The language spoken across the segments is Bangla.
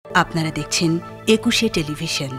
আপনারা দেখছেন একুশে টেলিভিশন।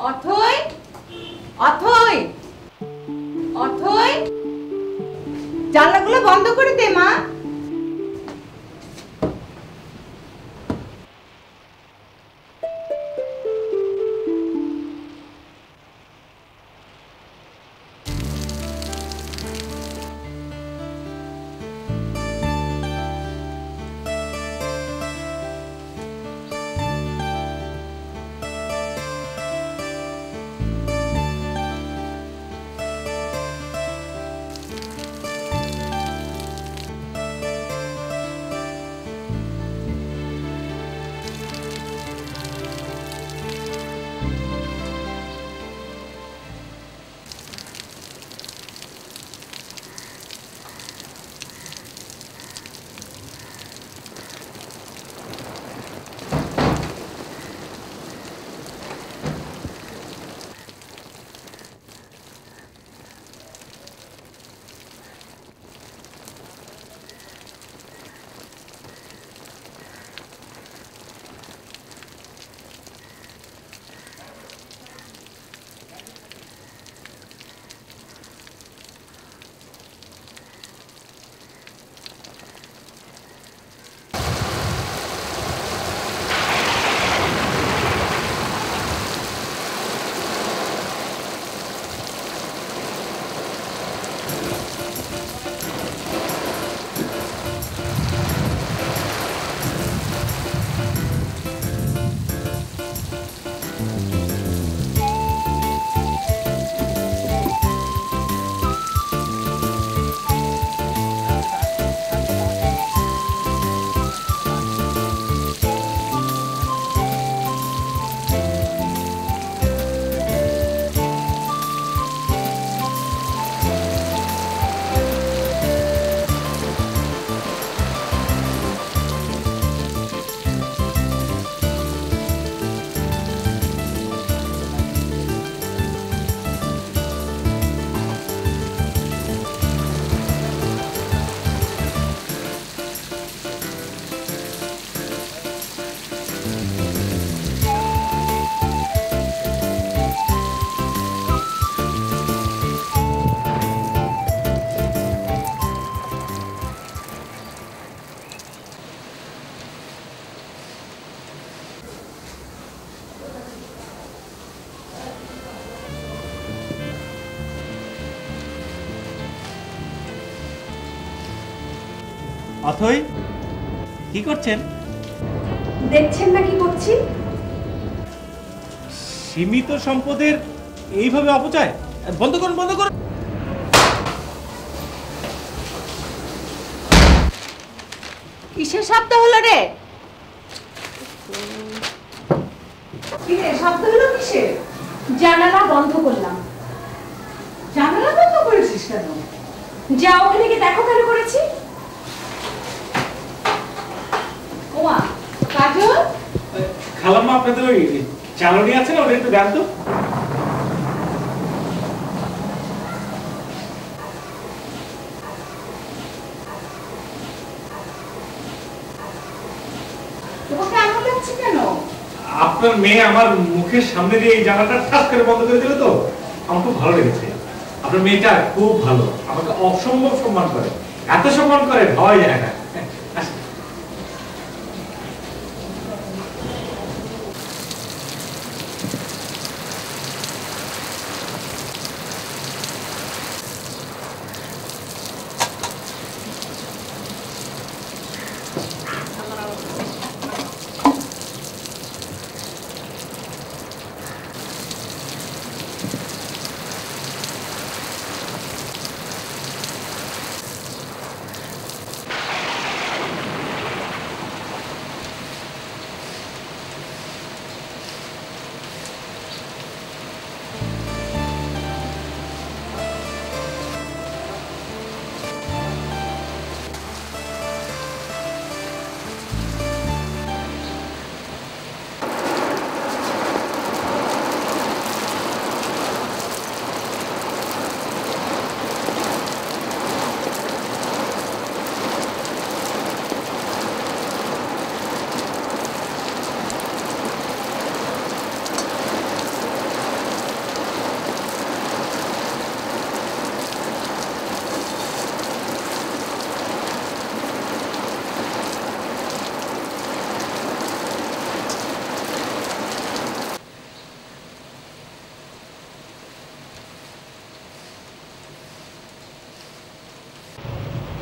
অথই, অথই, অথই, জানলাগুলো বন্ধ করে দে মা। অথই কি করছেন? দেখছেন না কি করছি? সীমিত সম্পদের এইভাবে অপচয় বন্ধ করুন, বন্ধ করুন। কিসের শব্দ হলো রে? কি রে, শব্দ হলো কিসের? জানালা বন্ধ করলাম। জানালা বন্ধ করেছিস কেন? যা ওখানে গিয়ে দেখো কেন করেছি। ওমা, কাজল, খালাম্মা আপনাদের ওই চালনি আছে না, ওটা একটু দেন তো। তোমাকে এমন লাগছে কেন? আপনার মেয়ে আমার মুখের সামনে দিয়ে এই জানালাটা ঠাস করে বন্ধ করে দিল তো আমার খুব ভালো লেগেছে। আপনার মেয়েটা খুব ভালো, আমাকে অসম্ভব সম্মান করে, এত সম্মান করে ভাবাই যায় না। আসেন।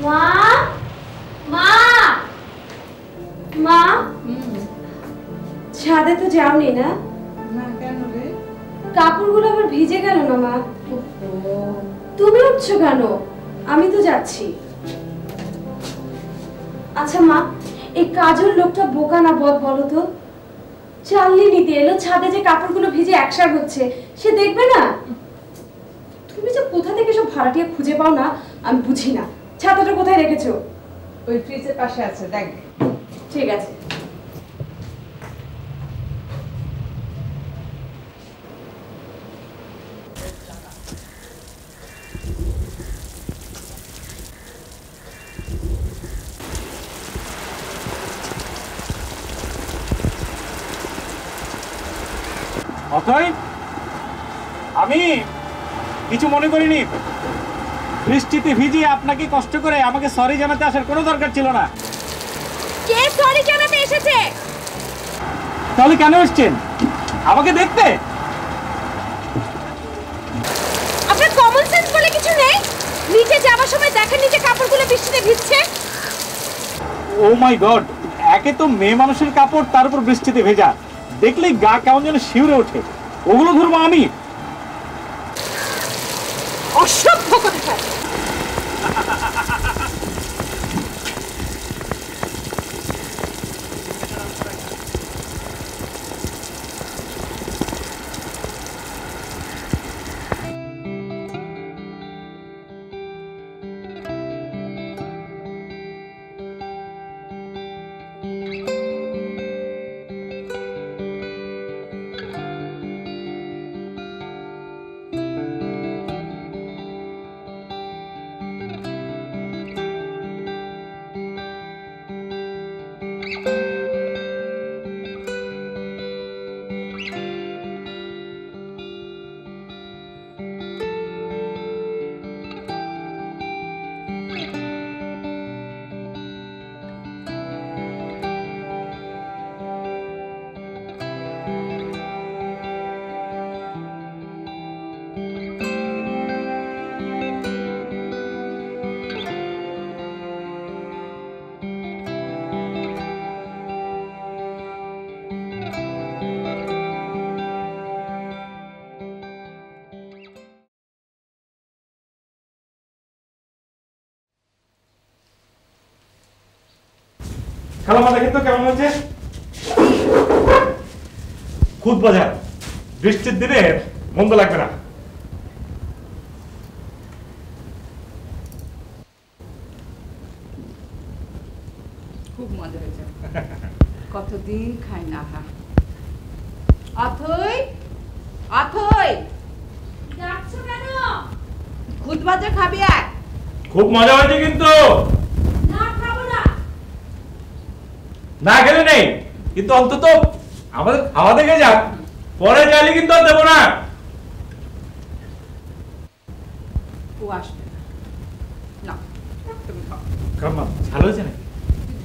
মা, মা, মা, ছাদে তো যাওনি না? না, কেন রে? কাপড়গুলো আবার ভিজে গেল না মা? তুমি উঠছো কেন? আমি তো যাচ্ছি। আচ্ছা মা, এই কাজল লোকটা বোকা না বদ বলো তো? চালনি নিতে এলো, ছাদে যে কাপড়গুলো ভিজে একসার হচ্ছে সে দেখবে না? তুমি যে কোথা থেকে সব ভাড়াটিয়া খুঁজে পাও না আমি বুঝি না। ছাতাটা কোথায় রেখেছো? ওই ফ্রিজের পাশে আছে, দেখ। ঠিক আছে। অথই, আমি কিছু মনে করিনি। বৃষ্টিতে ভিজিয়ে আপনাকে কষ্ট করে আমাকে সরি জানাতে আসার কোনো দরকার ছিল না। কে সরি জানাতে এসেছে? তাহলে কেন এসেছেন? আমাকে দেখতে? আপনার কমন সেন্স বলে কিছু নেই? নিচে যাওয়ার সময় দেখেন নিচে কাপড়গুলো বৃষ্টিতে ভিজছে। ও মাই গড, একে তো মেয়ে মানুষের কাপড়, তার উপর বৃষ্টিতে ভেজা, দেখলেই গা কেমন যেন শিউরে ওঠে। ওগুলো ধরবো আমি? অসভ্য কথা। খালামা দেখেন তো কেমন হয়েছে? খুদ বাজার, বৃষ্টির দিনে মন্দ লাগবে না। খুব মজা হয়েছে। কতদিন খাই না। হা অথই, অথই, ডাকছো কেন? খুদ ভাজা খাবি এক? খুব মজা হয়েছে কিন্তু। না, খাবো না। না গেলে নেই, কিন্তু অন্তত আমাদের খাওয়া দেখে যাক, পরে চাইলে কিন্তু আর দেবো না। ও আসবে না। না, তুমি খাও। খালাম্মা ভালো হয়েছে নাকি?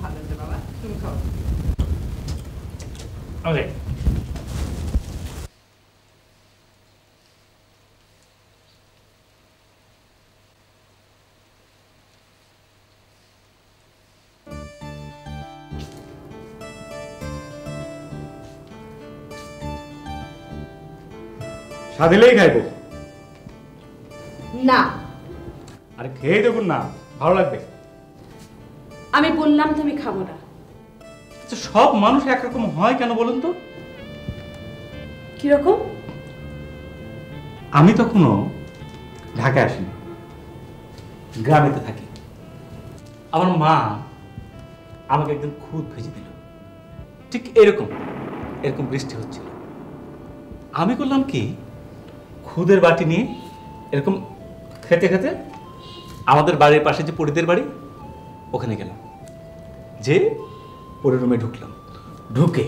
ভালো হয়েছে বাবা, তুমি খাও। ওকে। সাদিলেই খাইবো। না, আরে খেয়ে দেখুন না, ভালো লাগবে। আমি বললাম তো আমি খাবো না। আচ্ছা, সব মানুষ একরকম হয় কেন বলুন তো? কিরকম? আমি তখনও ঢাকায় আসিনি, গ্রামেতে থাকি। আমার মা আমাকে একদিন খুদ ভেজে দিল, ঠিক এরকম এরকম বৃষ্টি হচ্ছিল। আমি করলাম কি, খুদের বাটি নিয়ে এরকম খেতে খেতে আমাদের বাড়ির পাশে যে পরিদের বাড়ি, ওখানে গেলাম। যে পরের রুমে ঢুকলাম, ঢুকে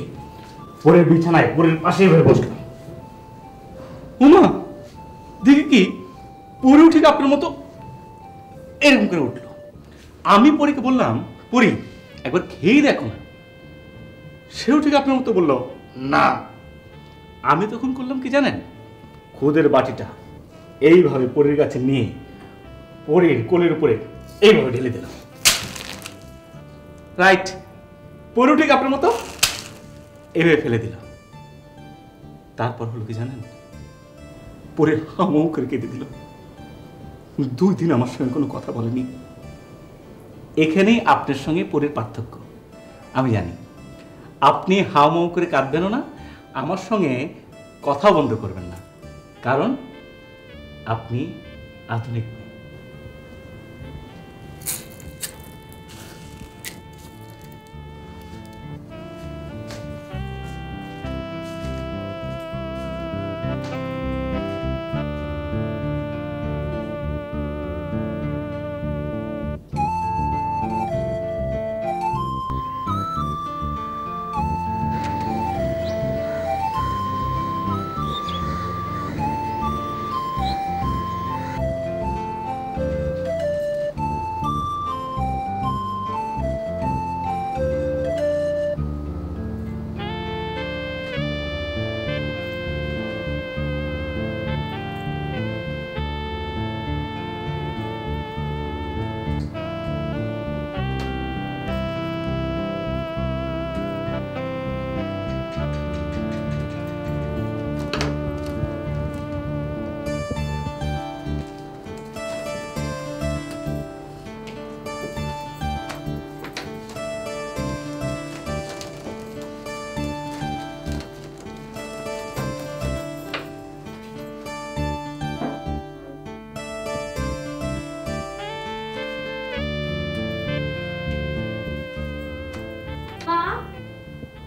পরের বিছানায় পরের পাশে এভাবে বসলাম। উমা দেখি কি, পরেও ঠিক আপনার মতো এরকম করে উঠলো। আমি পরীকে বললাম, পরী একবার খেয়েই দেখো না। সেও ঠিক আপনার মতো বললো না। আমি তখন করলাম কি জানেন, খুদের বাটিটা এইভাবে পরীর কাছে নিয়ে পরীর কোলের উপরে এইভাবে ঢেলে দিলাম। রাইট, পরেও ঠিক আপনার মতো এইভাবে ফেলে দিলাম। তারপর হলো কি জানেন, পরে হামাও করে কেঁদে দিল। 2 দিন আমার সঙ্গে কোনো কথা বলেনি। এখানেই আপনার সঙ্গে পরের পার্থক্য। আমি জানি আপনি হাওমাও করে কাঁদবেনও না, আমার সঙ্গে কথা বন্ধ করবেন না, কারণ আপনি আধুনিক মেয়ে।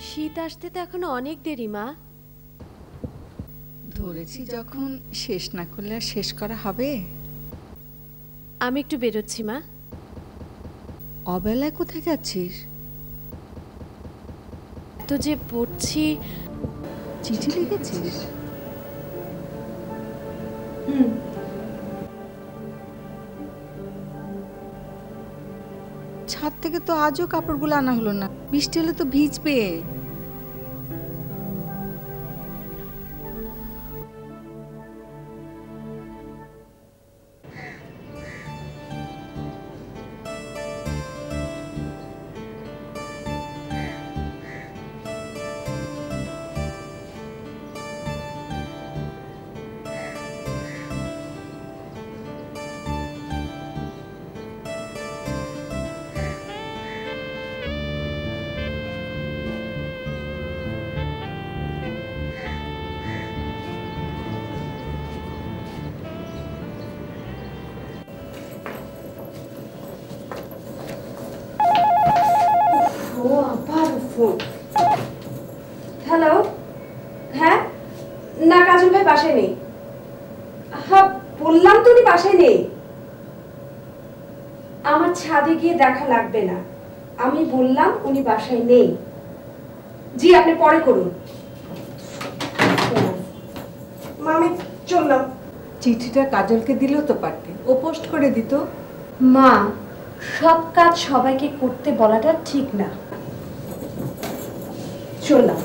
শীত আসতে তো এখনো অনেক দেরি মা। ধরেছি যখন, শেষ না করলে আর শেষ করা হবে? আমি একটু বেরোচ্ছি মা। অবেলায় কোথায় যাচ্ছিস? তো যে পড়ছি। চিঠি লিখেছিস? ছাদ থেকে তো আজও কাপড়গুলো আনা হলো না, বৃষ্টি হলে তো ভিজবে। ফোন। হ্যালো, হ্যাঁ, না কাজল ভাই বাসায় নেই। হ্যাঁ বললাম তো উনি বাসায় নেই। আমার ছাদে গিয়ে দেখা লাগবে না, আমি বললাম উনি বাসায় নেই। জি আপনি পরে করুন। মা আমি চললাম। চিঠিটা কাজলকে দিলেও তো পারতে, ও পোস্ট করে দিত। মা সব কাজ সবাইকে করতে বলাটা ঠিক না। চললাম।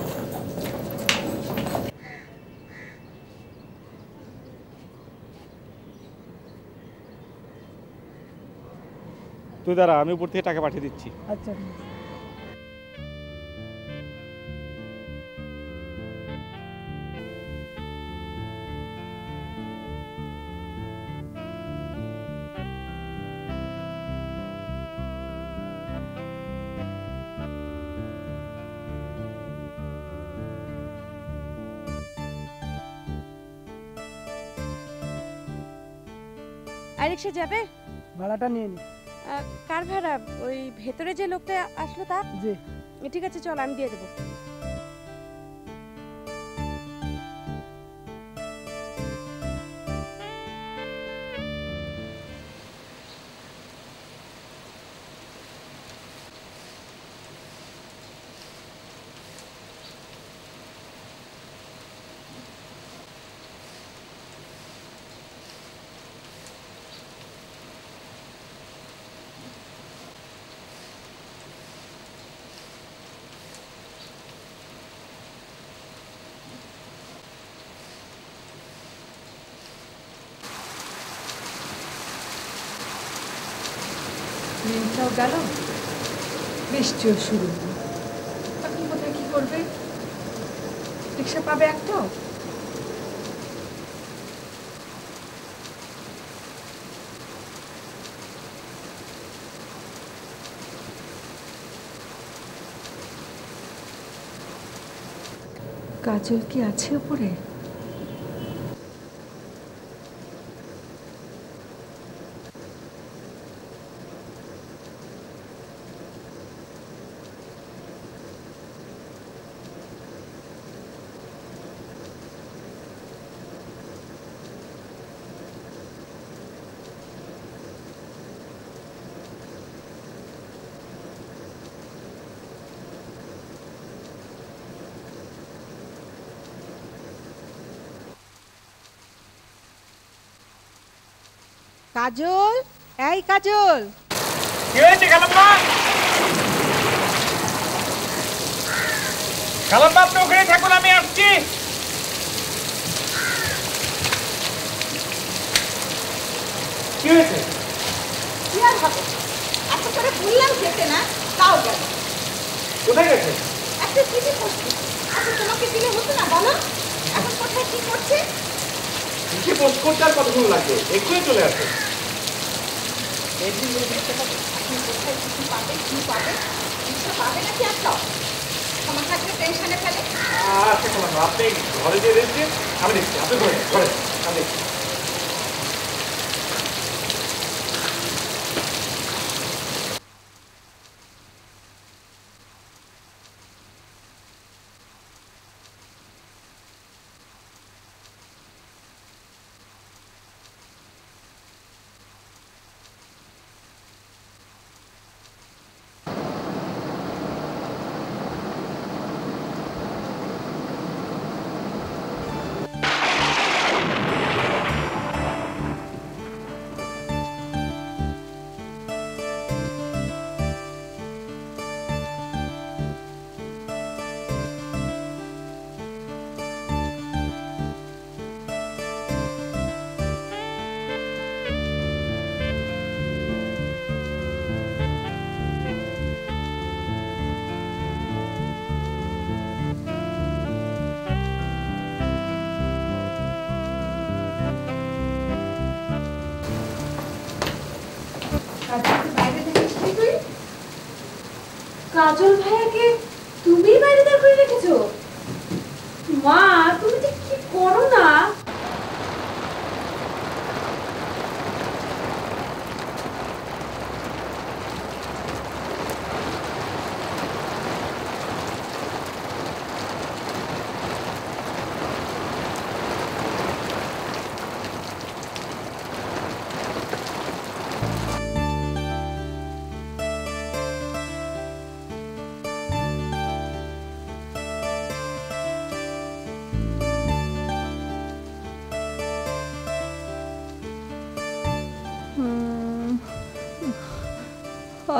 তুই দাঁড়া, আমি উপর থেকে টাকা পাঠিয়ে দিচ্ছি। আচ্ছা আর রিক্সা যাবে? ভাড়াটা নিয়ে নি। কার ভাড়া? ওই ভেতরে যে লোকটা আসলো তার? জি। ঠিক আছে চল, আমি দিয়ে দেবো। মেনটাও গেল, বৃষ্টিও শুরু। এখন কোথায় কি করবে? রিক্সা পাবে একটাও? কাজল কি আছে উপরে? কাজল, এই কাজল, কি হয়েছে কালাম্মা? কালাম্মা আপনি ওখানে থাকুন, আমি আসছি। কি হয়েছে? কি আর হবে? এত করে বললাম যেতে না, তাও গেল। কোথায় গেছে? একটা চিঠি করছি, আচ্ছা তোমাকে দিলে হতো না বলো? এখন কোথায় কি করছে? কি পোস্ট করতে আর কতক্ষণ লাগবে? এক্ষুনি চলে আসে। এখন কোথায় কি পাবে, কি পাবে? কিছু পাবে নাকি একটাও? তোমার থাকলে টেনশনে ফেলে। আচ্ছা কালাম্মা, আপনি ঘরে যেয়ে রেস্ট নিন, আমি দেখছি। আপনি ঘরে ঘরে আমি দেখছি। কাজল ভাইয়াকে তুমি বাইরে দাঁড় করে রেখেছো? মা তুমি যে কি করো না।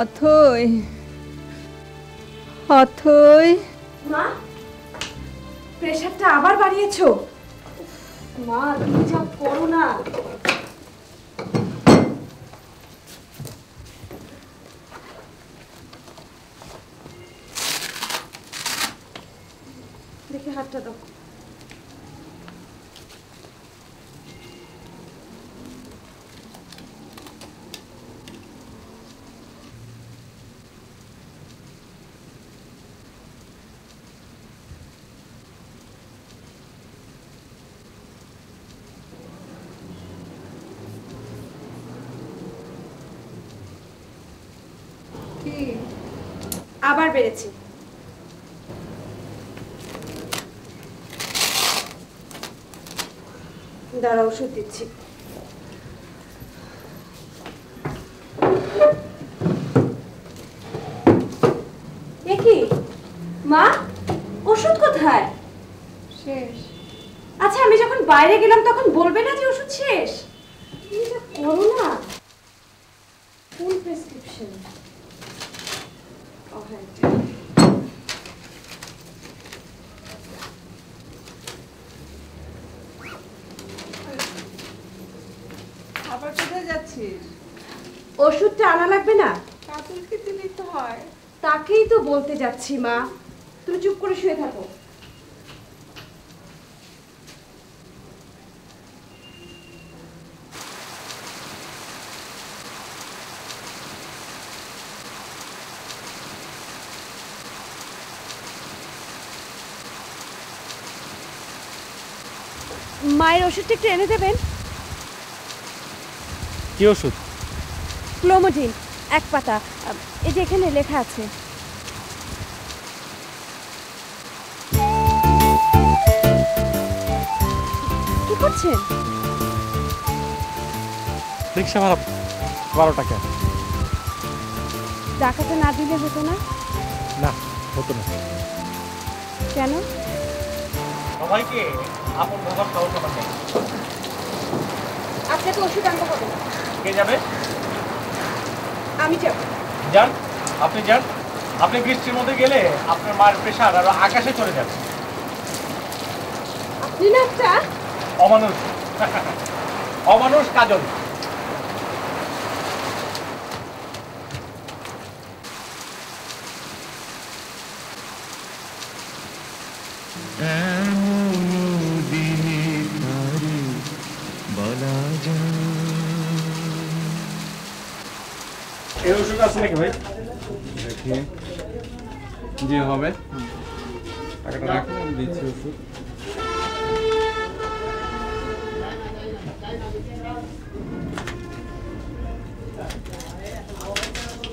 অথই, অথই। মা, প্রেশারটা আবার বাড়িয়েছো? মা, তুমি যা করো না। দেখে হাতটা দাও। আবার বেড়েছে। দাঁড়া, ওষুধ দিচ্ছি। এ কি মা, ওষুধ কোথায়? শেষ। আচ্ছা, আমি যখন বাইরে গেলাম তখন বলবে না যে ওষুধ শেষ? তুমি যা করো না। ফুল প্রেসক্রিপশন। আবার কোথায় যাচ্ছিস? ওষুধটা আনা লাগবে না? কাজলকে দিলেই তো হয়। তাকেই তো বলতে যাচ্ছি মা, তুমি চুপ করে শুয়ে থাকো। মায়ের ওষুধটা একটু এনে দেবেন? কি ওষুধ? ক্লোমোডিন, 1 পাতা। এই যে এখানে লেখা আছে। কি করছেন? রিক্সা ভাড়া 12 টাকা। টাকাটা না দিলে হতো না? না, হতো না। কেন? সবাইকে আপন বাবার খাওয়া খাবার দেয়। আপনাকে ওষুধ আনতে হবে না। কে যাবে? আমি যাব। যান, আপনি যান। আপনি বৃষ্টির মধ্যে গেলে আপনার মায়ের প্রেশার আরো আকাশে চলে যাবে। আপনি না একটা অমানুষ। অমানুষ কাজল। এই ওষুধ আছে নাকি ভাই? দেখি যে হবে, টাকাটা রাখুন, আমি দিচ্ছি ওষুধ।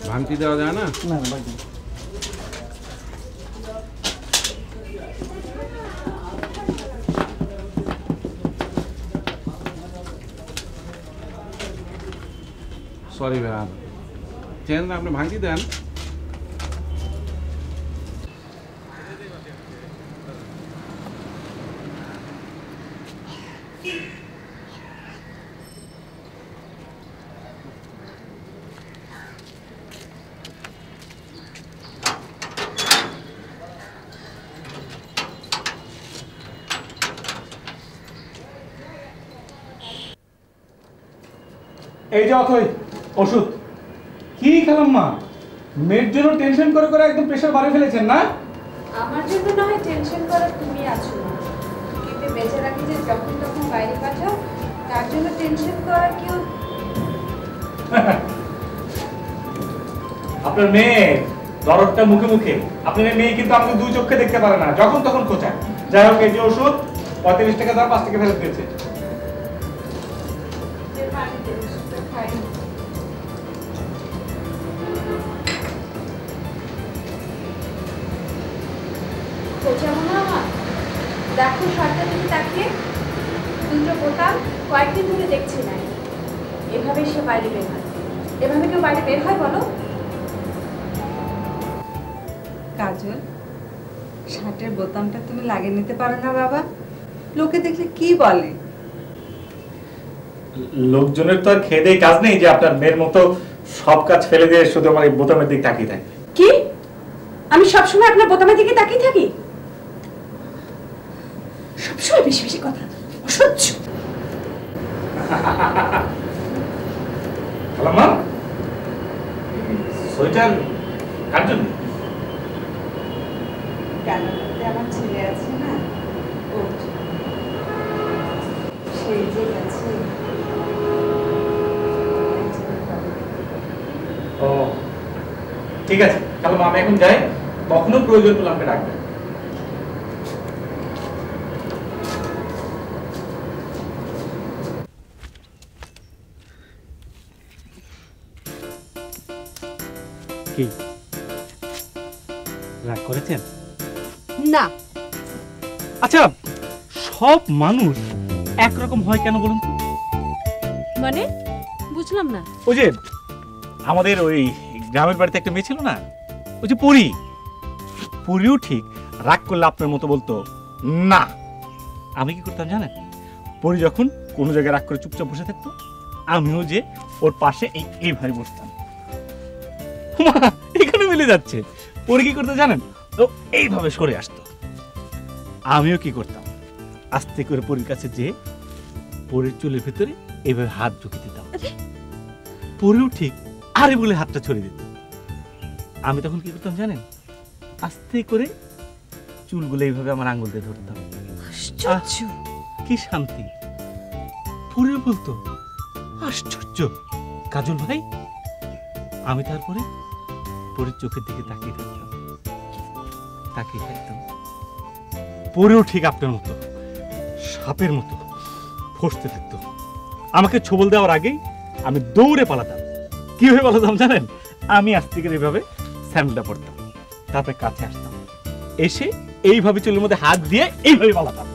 ভাঙতি দেওয়া যায় না? সরি ভাই, চেন আপনি ভাঙতি দেন। এই যে অথই ওষুধ। কি খেলাম মা, মেয়ের জন্য টেনশন করে করে একদম প্রেশার বাড়িয়ে ফেলেছেন না? আমার জন্য না হয় টেনশন করার তুমি আছো না, কিন্তু বেচারাকে যে যখন তখন বাইরে পাঠাও তার জন্য টেনশন করার কেউ। আপনার মেয়ে দরদটা মুখে মুখে, আপনার মেয়ে কিন্তু আমাকে 2 চোখে দেখতে পারে না, যখন তখন খোঁচায়। যাই হোক, এই যে ওষুধ 35 টাকা দাম, 5 টাকা ফেরত দিয়েছে। দেখো সরকার থেকে তাকিয়ে, 2টো বোতাম কয়েকদিন ধরে দেখছি না। এভাবে সে বাইরে বের হয়। এভাবে কেউ বাইরে বের হয় বলো? কাজল, শার্টের বোতামটা তুমি লাগিয়ে নিতে পারো না বাবা? লোকে দেখলে কি বলে? লোকজনের তো আর খেয়ে দেয়ে কাজ নেই যে আপনার মেয়ের মতো সব কাজ ফেলে দিয়ে শুধু আমার এই বোতামের দিকে তাকিয়ে থাকে। কি আমি সবসময় আপনার বোতামের দিকে তাকিয়ে থাকি? সবসময় বেশি বেশি কথা, অসহ্য। খালাম্মা, সোয়েটার কার জন্য? আমার ছেলে আছে না, সেই যে গেছে। ও ঠিক আছে, খালাম্মা আমি এখন যাই, কখনো প্রয়োজন হলে আমাকে ডাকবেন। কি রাগ করেছেন? না। আচ্ছা, সব মানুষ একরকম হয় কেন বলুন তো? মানে বুঝলাম না। ওই যে আমাদের ওই গ্রামের বাড়িতে একটা মেয়ে ছিল না, ওই যে পরি, পরিও ঠিক রাগ করলে আপনার মতো বলতো না। আমি কি করতাম জানেন? পরি যখন কোনো জায়গায় রাগ করে চুপচাপ বসে থাকতো, আমিও যে ওর পাশে এইভাবে বসতাম। এখানে মিলে যাচ্ছে। পরি কি করতে জানেন? তো এইভাবে সরে আসতো। আমিও কি করতাম, আস্তে করে পরির কাছে যে পরির চুলের ভেতরে এইভাবে হাত ঢুকে দিতাম। পরিও ঠিক আরে বলে হাতটা ছড়িয়ে দিত। আমি তখন কি করতাম জানেন? আস্তে করে চুলগুলো এইভাবে আমার আঙ্গুল দিয়ে ধরতাম। কি শান্তি। পরিও বলতো আশ্চর্য কাজল ভাই। আমি তারপরে পরির চোখের দিকে তাকিয়ে থাকতাম, তাকিয়ে থাকতাম। পরেও ঠিক আপনার মতো সাপের মতো ফসতে থাকতো। আমাকে ছোবল দেওয়ার আগেই আমি দৌড়ে পালাতাম। কিভাবে পালাতাম জানেন? আমি আস্তে করে এইভাবে স্যান্ডেলটা পরতাম, তারপরে কাছে আসতাম, এসে এইভাবে চুলের মধ্যে হাত দিয়ে এইভাবে পালাতাম।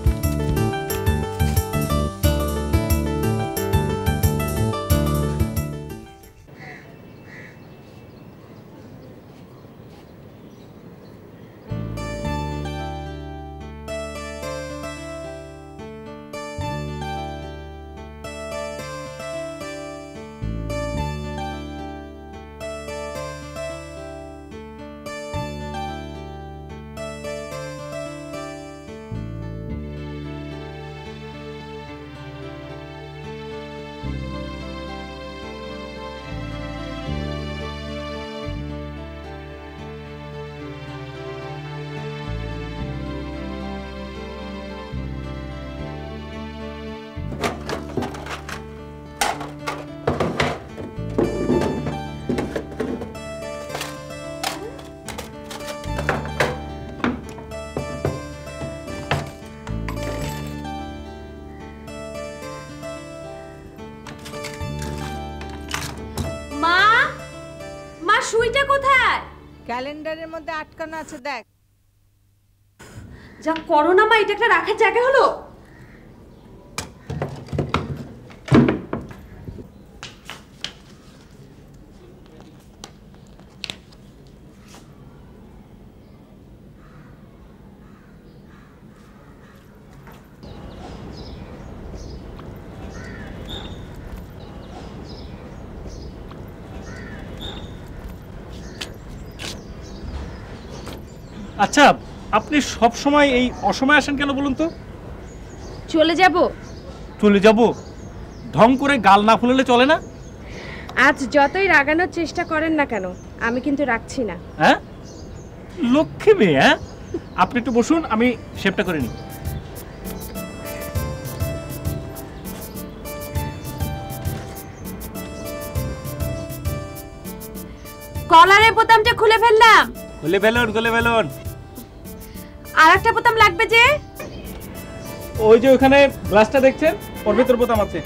সুইটা কোথায়? ক্যালেন্ডারের মধ্যে আটকানো আছে, দেখ। যা করো না মা, এটা একটা রাখার জায়গা হলো? আচ্ছা, আপনি সব সময় এই অসময়ে আসেন কেন বলুন তো? চলে যাব। চলে যাব? ঢং করে গাল না ফুলালে চলে না? আজ যতই রাগানোর চেষ্টা করেন না কেন, আমি কিন্তু রাখছি না। হ্যাঁ, লক্ষ্মী মেয়ে। হ্যাঁ, আপনি একটু বসুন, আমি শেভটা করে নিই। কলারের বোতামটা খুলে ফেললাম। খুলে ফেলুন, খুলে ফেলুন। আর একটা বোতাম লাগবে যে। ওই যে ওখানে গ্লাসটা দেখছেন, ওর ভিতর বোতাম আছে।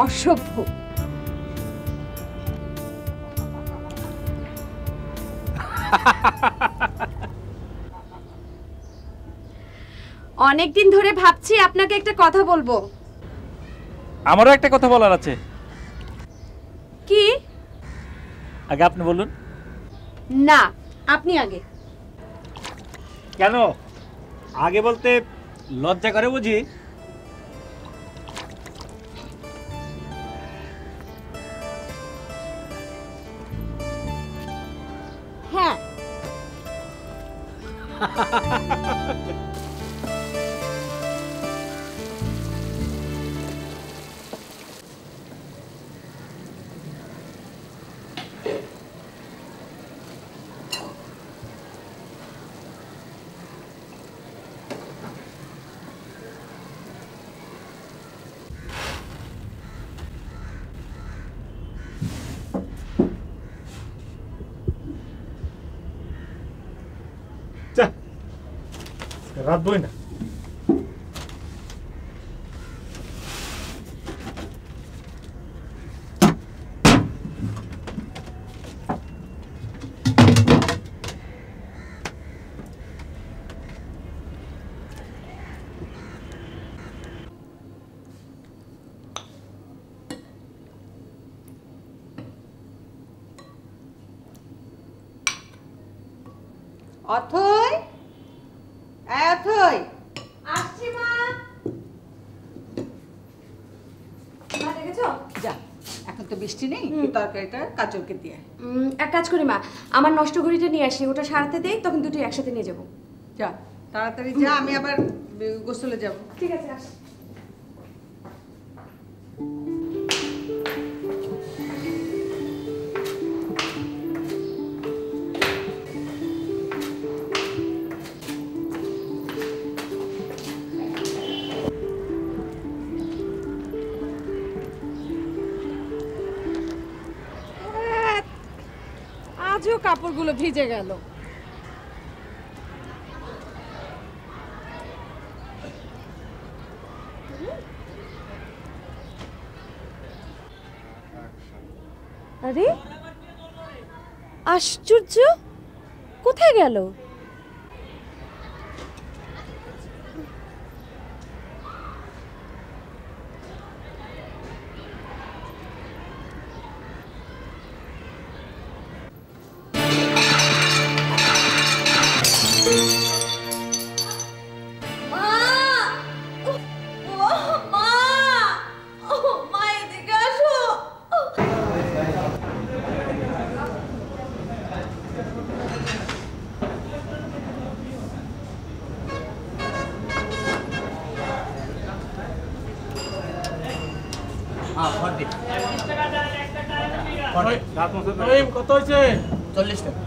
অসভ্য। অনেকদিন ধরে ভাবছি আপনাকে একটা কথা বলবো। আমারও একটা কথা বলার আছে। কি? আগে আপনি বলুন। না, আপনি আগে। কেন আগে বলতে লজ্জা করে বুঝি? হ্যাঁ। রাত বই না। অথই, অথই, আসছি মা। মা দেখেছো? যা, এখন তো বৃষ্টি নেই, এই তরকারিটা কাজলকে দিয়ে। এক কাজ করি মা, আমার নষ্ট ঘড়িটা নিয়ে আসি, ওটা সারাতে দেই, তখন দুটো একসাথে নিয়ে যাবো। যা তাড়াতাড়ি যা, আমি আবার গোসলে যাব। ঠিক আছে, আসি। আজও কাপড়গুলো ভিজে গেল। আরে আশ্চর্য, কোথায় গেল? কত হয়েছে? 40 টাকা।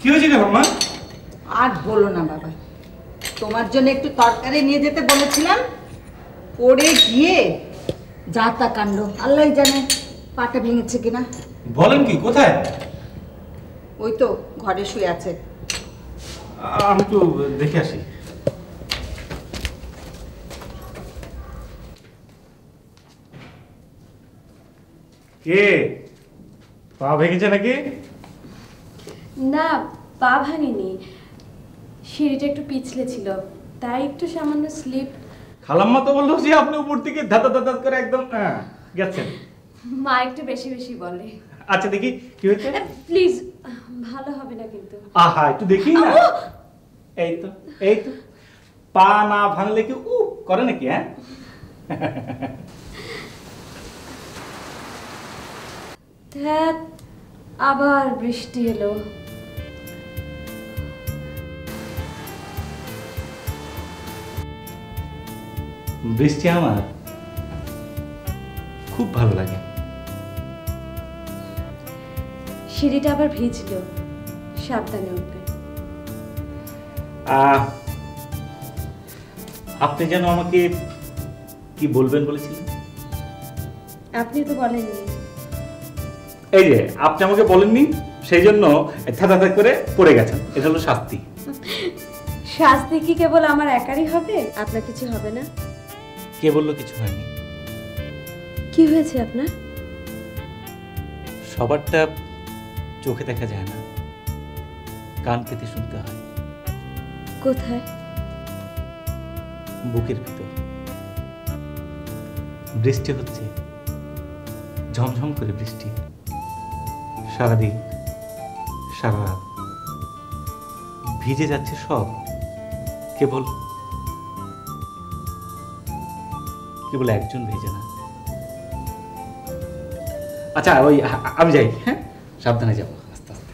কি হয়েছে কেন মা? আর বলো না বাবা, তোমার জন্য একটু তরকারি নিয়ে যেতে বলেছিলাম, পড়ে গিয়ে যা তা কাণ্ড, আল্লাহ জানে পাটা ভেঙেছে কিনা। বলেন কি, কোথায়? ওই তো ঘরে শুয়ে আছে। আমি তো দেখে আসি। কে পা ভেঙেছে নাকি? না, পা ভাঙেনি, সিঁড়িটা একটু পিছলে ছিল, তাই একটু সামান্য স্লিপ। খালাম্মা তো বললো যে আপনি উপর থেকে ধাতা ধাতা করে একদম গেছেন। মা একটু বেশি বেশি বলে। আচ্ছা দেখি কি হয়েছে। প্লিজ, ভালো হবে না কিন্তু। আহা একটু দেখি না। এই তো এই তো, পা না ভাঙলে কি করে নাকি? হ্যাঁ ধ্যাত, আবার বৃষ্টি এলো। বৃষ্টি আমার খুব ভালো লাগে। সিঁড়িটা আবার ভিজলো, সাবধানে উঠবেন। আপনি যেন আমাকে কি বলবেন বলেছিলেন? আপনি তো বলেননি। এই যে আপনি আমাকে বলেননি, সেই জন্য থাতা করে পড়ে গেছেন। এটা হলো শাস্তি। শাস্তি কি কেবল আমার একারই হবে? আপনার কিছু হবে না? কে বললো কিছু হয়নি? কি হয়েছে আপনার? সবারটা চোখে দেখা যায় না, কান পেতে শুনতে হয়। কোথায়? বুকের ভিতর। বৃষ্টি হচ্ছে, ঝমঝম করে বৃষ্টি, সারাদিন সারা রাত ভিজে যাচ্ছে সব, কেবল কেবল একজন ভেজে না। আচ্ছা ওই আমি যাই, হ্যাঁ সাবধানে যাবো আস্তে আস্তে।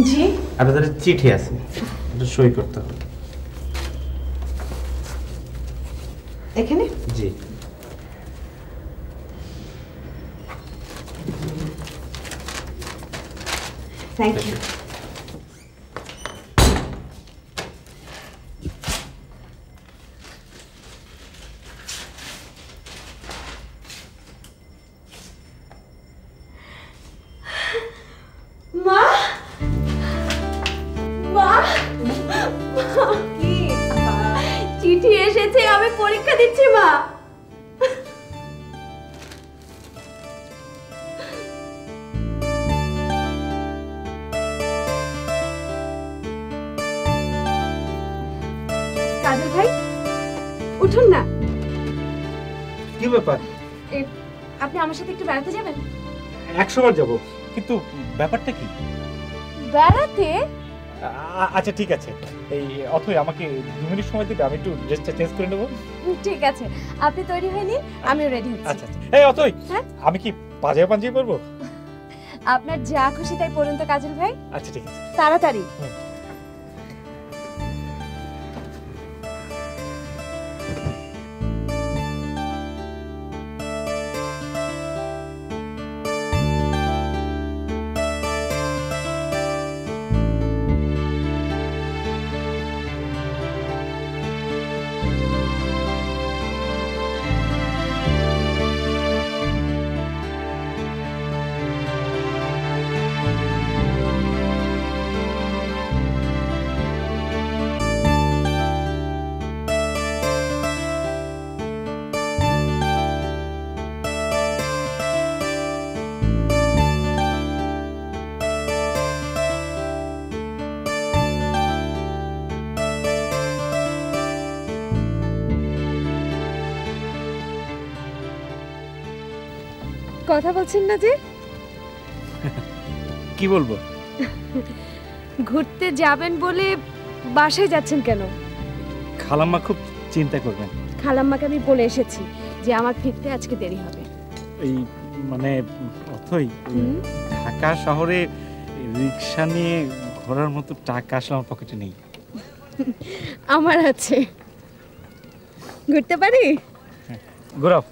জি, আপনাদের চিঠি আছে, এটা সই করতে হবে। এখানে? জি। Thank you. মা, মা, কি চিঠি এসেছে, আমি পরীক্ষা দিচ্ছি মা। কাজল ভাই উঠুন না। কি ব্যাপার? আপনি আমার সাথে একটু বেড়াতে যাবেন? 100 বার যাবো, কিন্তু ব্যাপারটা কি? বেড়াতে? আচ্ছা ঠিক আছে, এই অথই আমাকে 2 মিনিট সময় দিতে, আমি একটু ড্রেসটা চেঞ্জ করে নেবো। ঠিক আছে, আপনি তৈরি হয়ে নিন, আমিও রেডি হচ্ছি। আচ্ছা আচ্ছা। এই অথই, হ্যাঁ? আমি কি পাঞ্জাবি পরবো? আপনার যা খুশি তাই পড়ুন তো কাজল ভাই। আচ্ছা ঠিক আছে। তাড়াতাড়ি। কথা বলছেন না যে? কি বলবো? ঘুরতে যাবেন বলে বাসায় যাচ্ছেন কেন? খালাম্মা খুব চিন্তা করবেন। খালাম্মাকে আমি বলে এসেছি যে আমার ফিরতে আজকে দেরি হবে। এই মানে অথই, ঢাকা শহরে রিক্সা নিয়ে ঘোরার মতো টাকা আসলে আমার পকেটে নেই। আমার আছে, ঘুরতে পারি। ঘোরাও।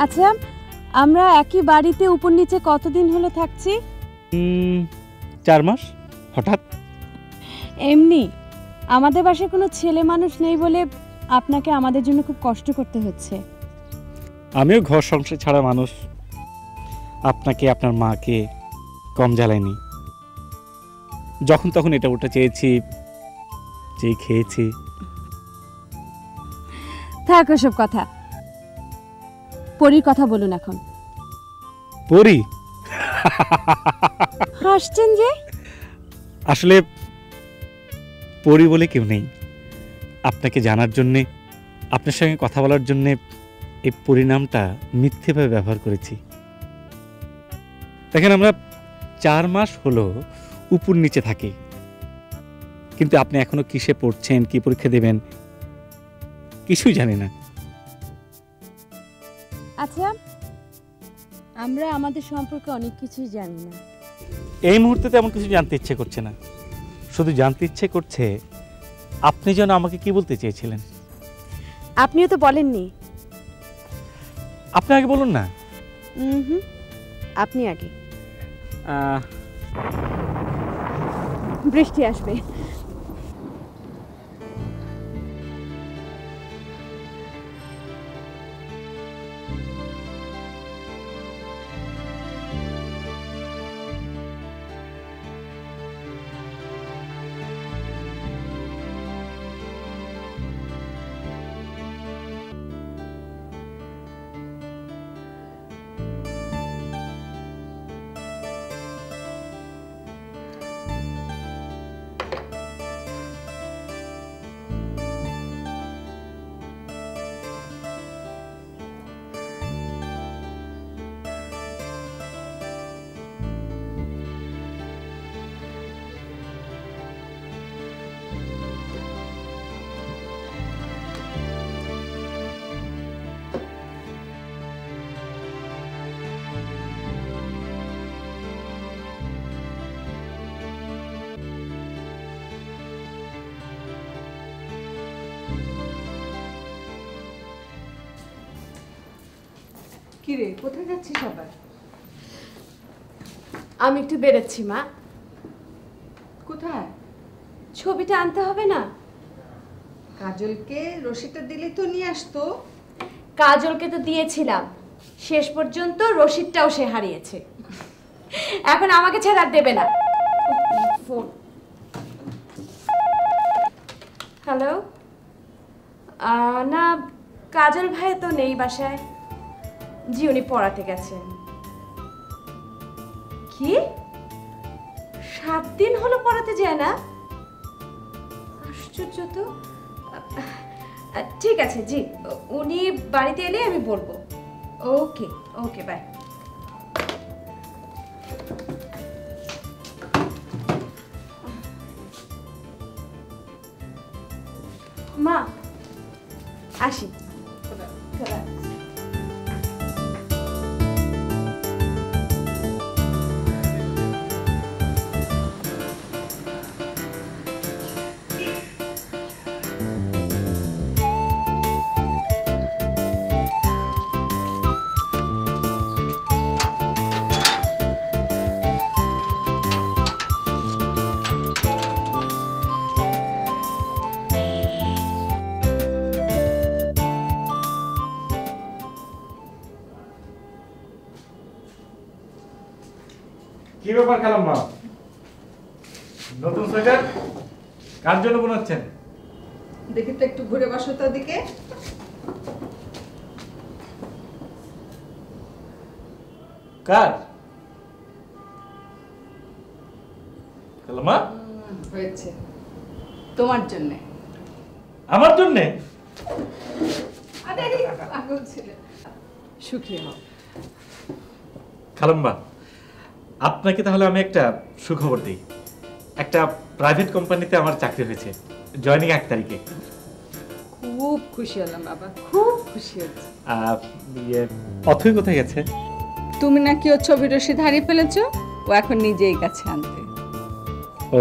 আচ্ছা, আমরা একই বাড়িতে উপর নিচে কতদিন হলো থাকছি? 4 মাস। হঠাৎ এমনি? আমাদের বাসায় কোনো ছেলে মানুষ নেই বলে আপনাকে আমাদের জন্য খুব কষ্ট করতে হচ্ছে। আমিও ঘর সংসার ছাড়া মানুষ, আপনাকে আপনার মাকে কম জ্বালাইনি। যখন তখন এটা ওটা চেয়েছি, যেই খেয়েছি। থাক ওসব কথা, পরীর কথা বলুন এখন। পরি? হাসছেন যে? আসলে পরি বলে কেউ নেই। আপনাকে জানার জন্যে, আপনার সঙ্গে কথা বলার জন্যে এই পরিণামটা মিথ্যেভাবে ব্যবহার করেছি। দেখেন, আমরা 4 মাস হলো উপর নিচে থাকি, কিন্তু আপনি এখনো কিসে পড়ছেন, কি পরীক্ষা দেবেন কিছুই জানি না। আচ্ছা, আমরা আমাদের সম্পর্কে অনেক কিছুই জানি না। এই মুহূর্তে তেমন কিছু জানতে ইচ্ছে করছে না, শুধু জানতে ইচ্ছে করছে আপনি যেন আমাকে কি বলতে চেয়েছিলেন। আপনিও তো বলেননি। আপনি আগে বলুন না। আপনি আগে। বৃষ্টি আসবে। কিরে, কোথায় যাচ্ছিস আবার? আমি একটু বেরোচ্ছি মা। কোথায়? ছবিটা আনতে হবে না? কাজলকে রশিদটা দিলে তো নিয়ে আসতো। কাজলকে তো দিয়েছিলাম, শেষ পর্যন্ত রশিদটাও সে হারিয়েছে। এখন আমাকে ছেড়ে আর দেবে না। ফোন। হ্যালো। না, কাজল ভাই তো নেই বাসায়। জি, উনি পড়াতে গেছেন। কি 7 দিন হলো পড়াতে যায় না? আশ্চর্য তো। ঠিক আছে জি, উনি বাড়িতে এলে আমি বলবো। ওকে ওকে, বাই। মা আসি। কি ব্যাপার কালাম মা? নতুন সোয়েটার কার জন্য বানাচ্ছেন? দেখি তো, একটু ঘুরে বসো তো ওদিকে। কার? কালাম মা, হয়েছে তোমার জন্য। আমার জন্য? আরে পাগল ছেলে, সুখী হও। কালাম মা, আপনাকে তাহলে আমি একটা সুখবর দিই। একটা প্রাইভেট কোম্পানিতে আমার চাকরি হয়েছে, জয়েনিং 1 তারিখে। খুব খুশি হলাম বাবা, খুব খুশি হচ্ছে। অথই কোথায় গেছে? তুমি নাকি ওর ছবি রশিদ হারিয়ে ফেলেছো, ও এখন নিজেই কাছে আনতে। ও,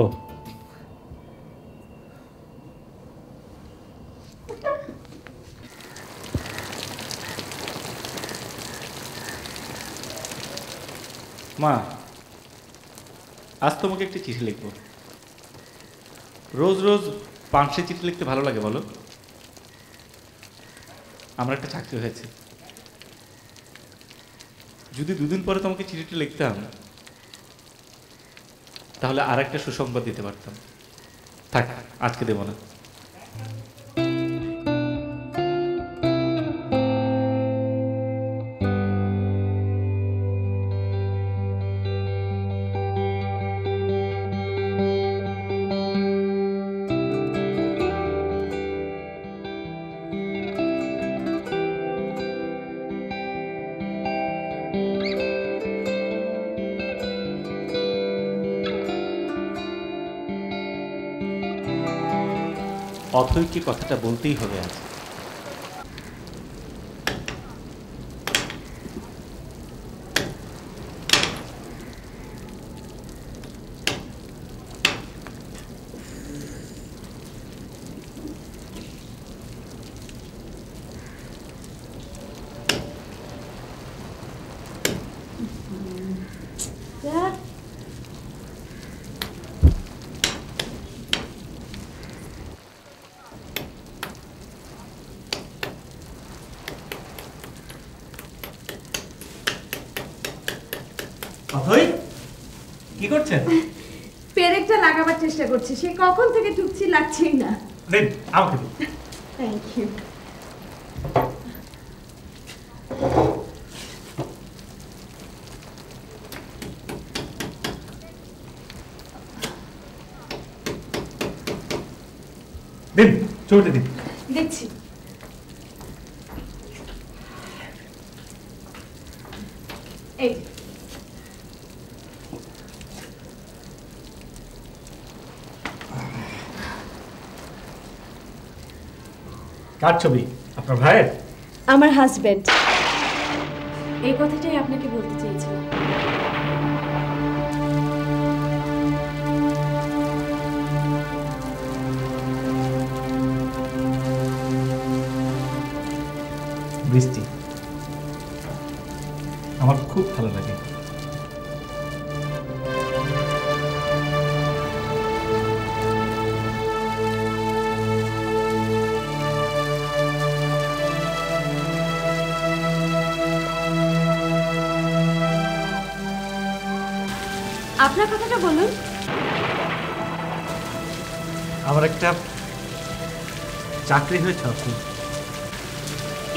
মা আজ তোমাকে একটা চিঠি লিখব। রোজ রোজ পাঁচশে চিঠি লিখতে ভালো লাগে বলো? আমার একটা চাকরি হয়েছে, যদি দুদিন পরে তোমাকে চিঠিটা লিখতাম তাহলে আর একটা সুসংবাদ দিতে পারতাম। থাক, আজকে দেব না। অথৈকে কথাটা বলতেই হবে আজ। অথৈ, কি করছেন? পেরেকটা লাগাবার চেষ্টা করছি, সে কখন থেকে টুকছি, লাগছেই না। দিন, আমাকে দিন। Thank you. দিন, ছবিটা দিন। দেখছি। এই কার ছবি? আপনার ভাইয়ের? আমার হাজবেন্ড। এই কথাটাই আপনাকে বলতে চেয়েছিলাম। বৃষ্টি, আমার খুব ভালো লাগে। আপনার কথাটা বলুন। আমার একটা চাকরি হয়েছে আপনি।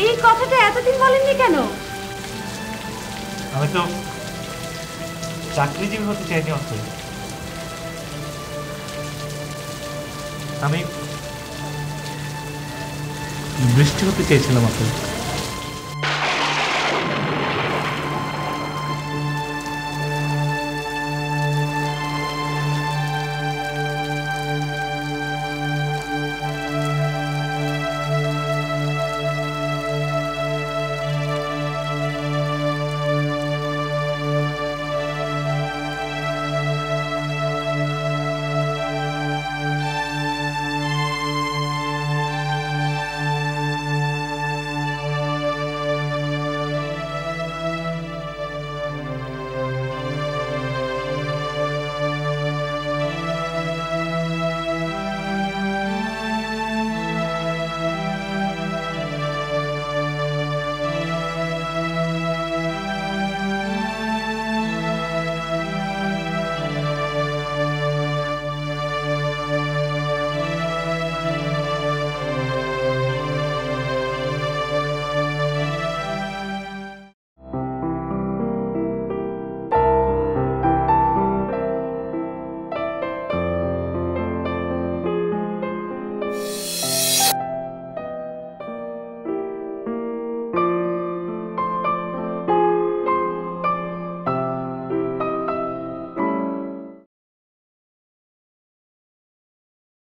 এই কথাটা এতদিন বলেননি কেন? আমি তো চাকরিজীবী হতে চাইনি অথৈ। আমি বৃষ্টি হতে চেয়েছিলাম অথৈ।